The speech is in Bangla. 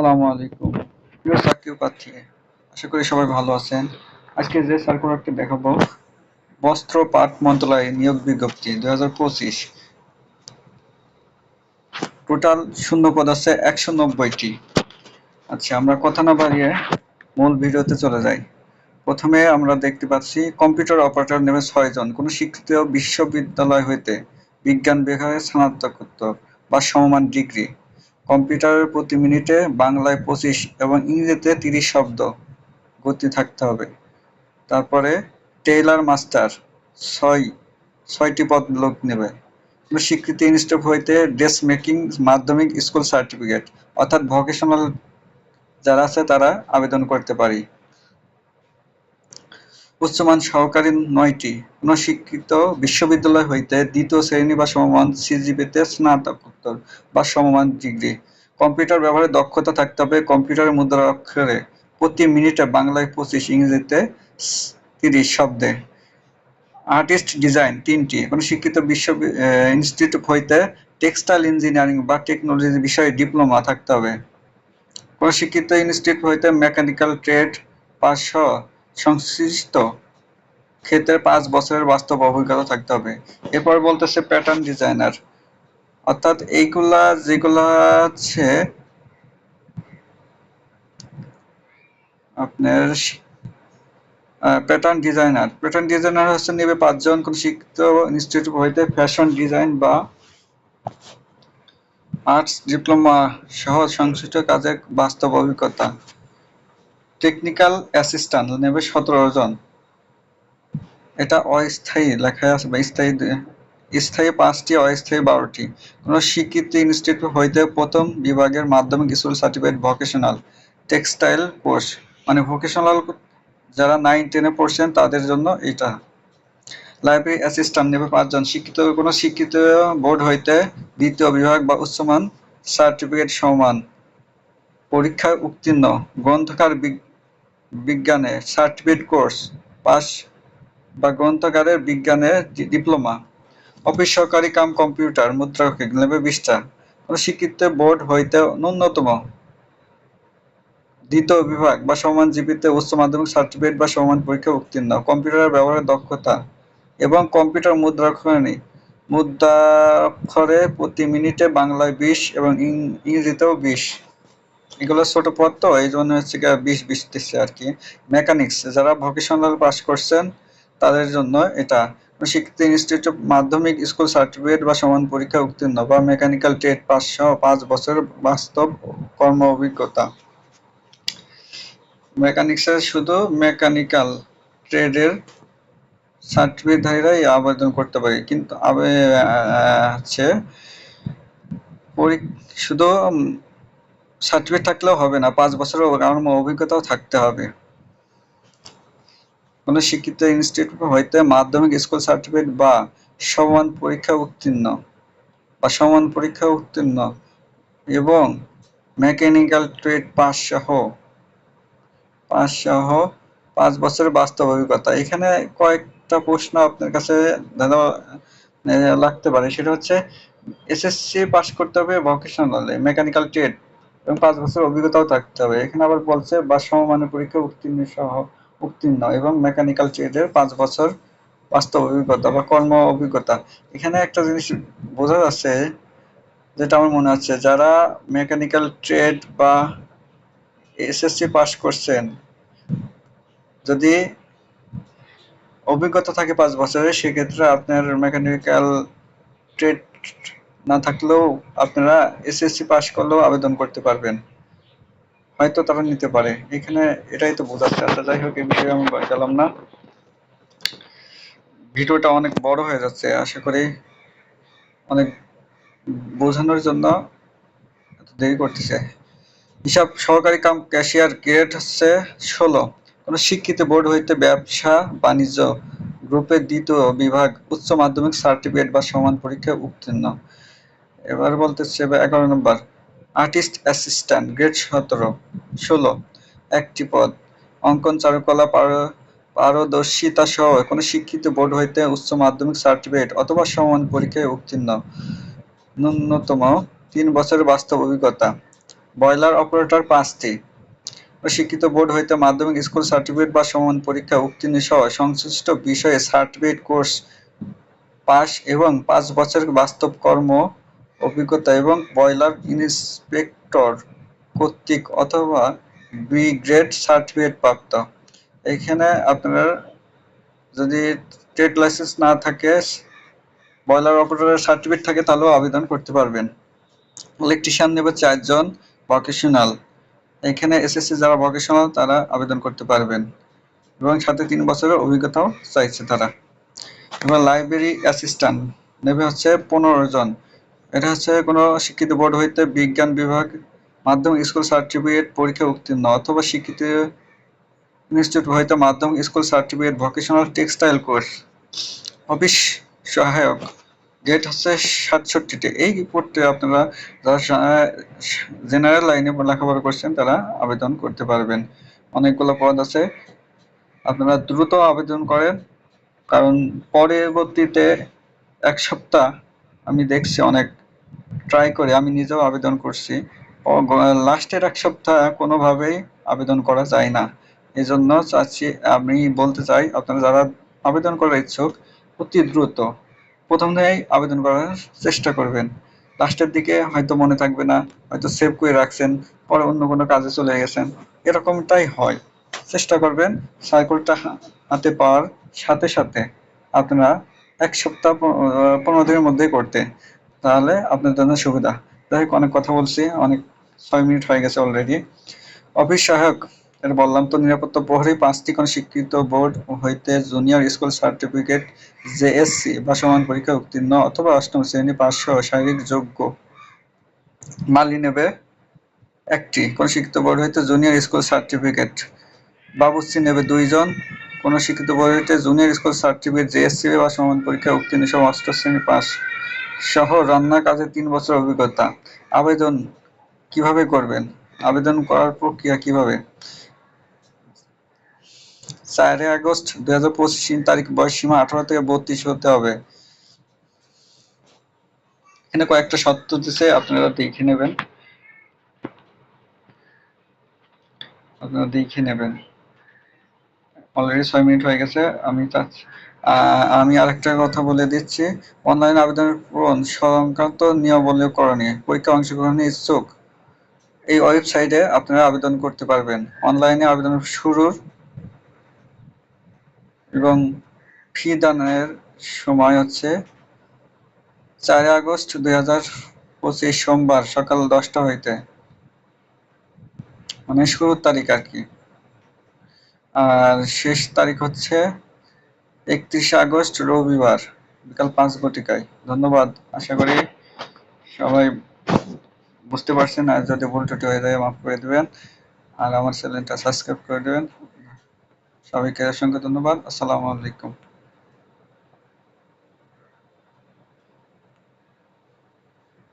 আসসালামু আলাইকুম প্রিয় চাকরি প্রার্থী, আশা করি সবাই ভালো আছেন। আজকে যে সার্কুলারটি দেখাবো, বস্ত্র পাট মন্ত্রণালয় নিয়োগ বিজ্ঞপ্তি 2025। টোটাল শূন্য পদ আছে 190টি। আচ্ছা, আমরা কথা না বাড়িয়ে মূল ভিডিওতে চলে যাই। প্রথমে আমরা দেখতে পাচ্ছি কম্পিউটার অপারেটর নেবে 6 জন, কোনো স্বীকৃত বিশ্ববিদ্যালয় হইতে বিজ্ঞান বিভাগে স্নাতকোত্তর বা সমমান ডিগ্রি। কম্পিউটারের প্রতি মিনিটে বাংলায় 25 এবং ইংরেজিতে 30 শব্দ গতি থাকতে হবে। তারপরে টেইলার মাস্টার 6টি পদ লোক নেবে। স্বীকৃত ইনস্টিটিউট হইতে ড্রেস মেকিং মাধ্যমিক স্কুল সার্টিফিকেট অর্থাৎ ভোকেশনাল যারা আছে তারা আবেদন করতে পারি। উচ্চমান সহকারী 9টি, কোন স্বীকৃত বিশ্ববিদ্যালয় হইতে দ্বিতীয় শ্রেণী বা সমমান সিজিপিতে স্নাতকোত্তর বা সমমান ডিগ্রি। কম্পিউটার ব্যবহারে দক্ষতা থাকতে হবে। কম্পিউটারের মুদ্রাক্ষরে প্রতি মিনিটে বাংলায় 25, ইংরেজিতে 30 শব্দে। আর্টিস্ট ডিজাইন 3টি, কোন স্বীকৃত ইনস্টিটিউট হইতে টেক্সটাইল ইঞ্জিনিয়ারিং বা টেকনোলজি বিষয়ে ডিপ্লোমা থাকতে হবে। কোন স্বীকৃত ইনস্টিটিউট হইতে মেকানিক্যাল ট্রেড পাস সহ সংশ্লিষ্ট ক্ষেত্রে 5 বছরের বাস্তব অভিজ্ঞতা থাকতে হবে। এরপর বলতেছে প্যাটার্ন ডিজাইনার, অর্থাৎ এইগুলা যেগুলা আছে আপনার প্যাটার্ন ডিজাইনার হচ্ছে নেবে 5 জন, কোন শিক্ষিত ইনস্টিটিউট হইতে ফ্যাশন ডিজাইন বা আর্টস ডিপ্লোমা সহ সংশ্লিষ্ট কাজের বাস্তব অভিজ্ঞতা। টেকনিক্যাল অ্যাসিস্ট্যান্ট নেবে 17 জন, এটা অস্থায়ী লেখা আছে বা স্থায়ী 5টি, অস্থায়ী 12টি। কোন স্বীকৃত ইনস্টিটিউট হইতে প্রথম বিভাগের মাধ্যমিক school certificate vocational textile course, মানে ভোকেশনাল যারা 9-10 পড়ছেন তাদের জন্য এটা। লাইব্রেরি অ্যাসিস্ট্যান্ট নেবে 5 জন, কোন স্বীকৃত বোর্ড হইতে দ্বিতীয় বিভাগ বা উচ্চমান সার্টিফিকেট সমান পরীক্ষায় উত্তীর্ণ। গ্রন্থাগার বিজ্ঞানে সার্টিফিকেট কোর্স পাস বা গ্রন্থাগারের বিজ্ঞানে ডিপ্লোমা। অফিস সহকারী কাম কম্পিউটার মুদ্রাক্ষরিক নেবে 20টা, কোন স্বীকৃত বোর্ড হইতে ন্যূনতম দ্বিতীয় বিভাগ বা সমান জিপিতে উচ্চ মাধ্যমিক সার্টিফিকেট বা সমান পরীক্ষা উত্তীর্ণ। কম্পিউটার ব্যবহারের দক্ষতা এবং কম্পিউটার মুদ্রাক্ষরে প্রতি মিনিটে বাংলায় 20 এবং ইংরেজিতেও 20। এগুলো ছোট পদ তো এই জন্য হচ্ছে 20 দিচ্ছে আর কি। মেকানিক্স যারা ভোকেশনাল পাস করছেন তাদের জন্য এটা। স্বীকৃত ইনস্টিটিউট মাধ্যমিক স্কুল সার্টিফিকেট বা সমান পরীক্ষা উত্তীর্ণ বা মেকানিক্যাল ট্রেড পাস সহ 5 বছর বাস্তব কর্ম অভিজ্ঞতা। মেকানিক্সের শুধু মেকানিক্যাল ট্রেডের সার্টিফিকেটধারীরাই আবেদন করতে পারে, কিন্তু হচ্ছে শুধু সার্টিফিকেট থাকলেও হবে না, 5 বছরের অভিজ্ঞতাও থাকতে হবে। কোন শিক্ষিত ইনস্টিটিউট হইতে মাধ্যমিক স্কুল সার্টিফিকেট বা সমান পরীক্ষা উত্তীর্ণ এবং মেকানিক্যাল ট্রেড পাস সহ 5 বছরের বাস্তব অভিজ্ঞতা। এখানে কয়েকটা প্রশ্ন আপনার কাছে লাগতে পারে, সেটা হচ্ছে এসএসসি পাস করতে হবে ভোকেশনালে, মেকানিক্যাল ট্রেড এবং 5 বছর অভিজ্ঞতাও থাকতে হবে। এখানে আবার বলছে বা সমমানের পরীক্ষা উত্তীর্ণ এবং মেকানিক্যাল ট্রেডের 5 বছর বাস্তব অভিজ্ঞতা বা কর্ম অভিজ্ঞতা। এখানে একটা জিনিস বোঝা যাচ্ছে, যেটা আমার মনে হচ্ছে, যারা মেকানিক্যাল ট্রেড বা এসএসসি পাস করছেন, যদি অভিজ্ঞতা থাকে 5 বছরের, সেক্ষেত্রে আপনার মেকানিক্যাল ট্রেড না থাকলেও আপনারা এসএসসি পাস করলেও আবেদন করতে পারবেন, হয়তো তারা নিতে পারে। এখানে এটাই তো বোঝাচ্ছে। আচ্ছা, যাই হোক, এই বিষয়ে আমি গেলাম না, ভিডিওটা অনেক বড় হয়ে যাচ্ছে। আশা করি অনেক বোঝানোর জন্য দেরি করতেছে। হিসাব সহকারী কাম ক্যাশিয়ার গ্রেড হচ্ছে 16, কোন শিক্ষিত বোর্ড হইতে ব্যবসা বাণিজ্য গ্রুপের দ্বিতীয় বিভাগ উচ্চ মাধ্যমিক সার্টিফিকেট বা সমান পরীক্ষায় উত্তীর্ণ। এবার বলতেছে 11 নম্বর আর্টিস্ট অ্যাসিস্ট্যান্ট গ্রেড 16, একটি পদ। অঙ্কন চারুকলা পারদর্শিতা সহ কোন শিক্ষিত বোর্ড হইতে উচ্চ মাধ্যমিক সার্টিফিকেট অথবা সমান পরীক্ষায় উত্তীর্ণ, ন্যূনতম 3 বছরের বাস্তব অভিজ্ঞতা। বয়লার অপারেটর 5টি। শিক্ষিত বোর্ড হইতে মাধ্যমিক স্কুল সার্টিফিকেট বা সমান পরীক্ষা উত্তীর্ণ সহ সংশ্লিষ্ট বিষয়ে সার্টিফিকেট কোর্স পাস এবং 5 বছরের বাস্তব কর্ম অভিজ্ঞতা এবং বয়লার ইন্সপেক্টর কর্তৃক অথবা বি গ্রেড সার্টিফিকেট প্রাপ্ত। এখানে আপনার যদি ট্রেড লাইসেন্স না থাকে, বয়লার অপারেটরের সার্টিফিকেট থাকে, তাহলেও আবেদন করতে পারবেন। ইলেকট্রিশিয়ান নেবে 4 জন ভোকেশনাল। এখানে এসএসসি যারা ভোকেশনাল তারা আবেদন করতে পারবেন এবং সাথে 3 বছরের অভিজ্ঞতাও চাইছে তারা। এবার লাইব্রেরি অ্যাসিস্ট্যান্ট নেবে হচ্ছে 15 জন। এটা হচ্ছে কোনো শিক্ষিত বোর্ড হইতে বিজ্ঞান বিভাগ মাধ্যমিক স্কুল সার্টিফিকেট পরীক্ষা উত্তীর্ণ অথবা শিক্ষিত ইনস্টিটিউট হইতে মাধ্যমিক school certificate vocational textile course. Office সহায়ক গেট হচ্ছে 67টি। এই পড়তে আপনারা যারা জেনারেল লাইনে লেখাপড়া করছেন তারা আবেদন করতে পারবেন। অনেকগুলো পদ আছে, আপনারা দ্রুত আবেদন করেন, কারণ পরবর্তীতে 1 সপ্তাহ আমি দেখছি অনেক ট্রাই করে, আমি নিজেও আবেদন করছি, লাস্টের 1 সপ্তাহ কোনোভাবেই আবেদন করা যায় না। এই জন্য চাচ্ছি, আমি বলতে চাই আপনারা যারা আবেদন করার ইচ্ছুক অতি দ্রুত প্রথম দিনেই আবেদন করার চেষ্টা করবেন। লাস্টের দিকে হয়তো মনে থাকবে না, হয়তো সেভ করে রাখছেন, পরে অন্য কোনো কাজে চলে গেছেন, এরকমটাই হয়। চেষ্টা করবেন সার্কুলটা হাতে পাওয়ার সাথে সাথে আপনারা 1 সপ্তাহ 15 দিনের মধ্যেই করতে, তাহলে আপনার জন্য সুবিধা। যাই হোক, অনেক কথা বলছি, অনেক 6 মিনিট হয়ে গেছে অলরেডি। অফিস সহায়ক এটা বললাম তো, নিরাপত্তা প্রহরী 5টি কোন স্বীকৃত বোর্ড হইতে জুনিয়র স্কুল সার্টিফিকেট জেএসসি বা সমান পরীক্ষা উত্তীর্ণ অথবা 8ম শ্রেণী পাস সহ শারীরিক যোগ্য। মালি নেবে 1টি কোন শিক্ষিত বোর্ড হইতে জুনিয়র স্কুল সার্টিফিকেট। বাবুর্চি নেবে 2 জন কোন শিক্ষিত বোর্ড হইতে জুনিয়র স্কুল সার্টিফিকেট জেএসসি বা সমান পরীক্ষা উত্তীর্ণ সহ 8ম শ্রেণী পাস সহ রান্নার কাজে 3 বছর অভিজ্ঞতা। আবেদন কিভাবে করবেন? আবেদন করার প্রক্রিয়া কিভাবে? 4 আগস্ট 2025 তারিখ, বয়স সীমা 18 থেকে 32 হতে হবে। এখানে কয়েকটা শর্ত দিছে, আপনারা দেখে নেবেন, অলরেডি 6 মিনিট হয়ে গেছে। আমি আরেকটা কথা বলে দিচ্ছি, অনলাইন আবেদনের পূরণ সংক্রান্ত নিয়মাবলী করণীয়। পরীক্ষা অংশগ্রহণের ইচ্ছুক এই ওয়েবসাইটে আপনারা আবেদন করতে পারবেন। অনলাইনে আবেদন শুরুর এবং ফি দানের সময় হচ্ছে 4 আগস্ট 2025 সোমবার সকাল 10টা হইতে, মানে শুরুর তারিখ আর কি। আর শেষ তারিখ হচ্ছে 31 আগস্ট রবিবার বিকাল 5 ঘটিকায়। ধন্যবাদ। আশা করি সবাই বুঝতে পারছেন, আর যদি ভুল ত্রুটি হয়ে যায় মাফ করে দেবেন, আর আমার চ্যানেলটা সাবস্ক্রাইব করে দেবেন। সবাইকে অসংখ্য ধন্যবাদ। আসসালামু আলাইকুম।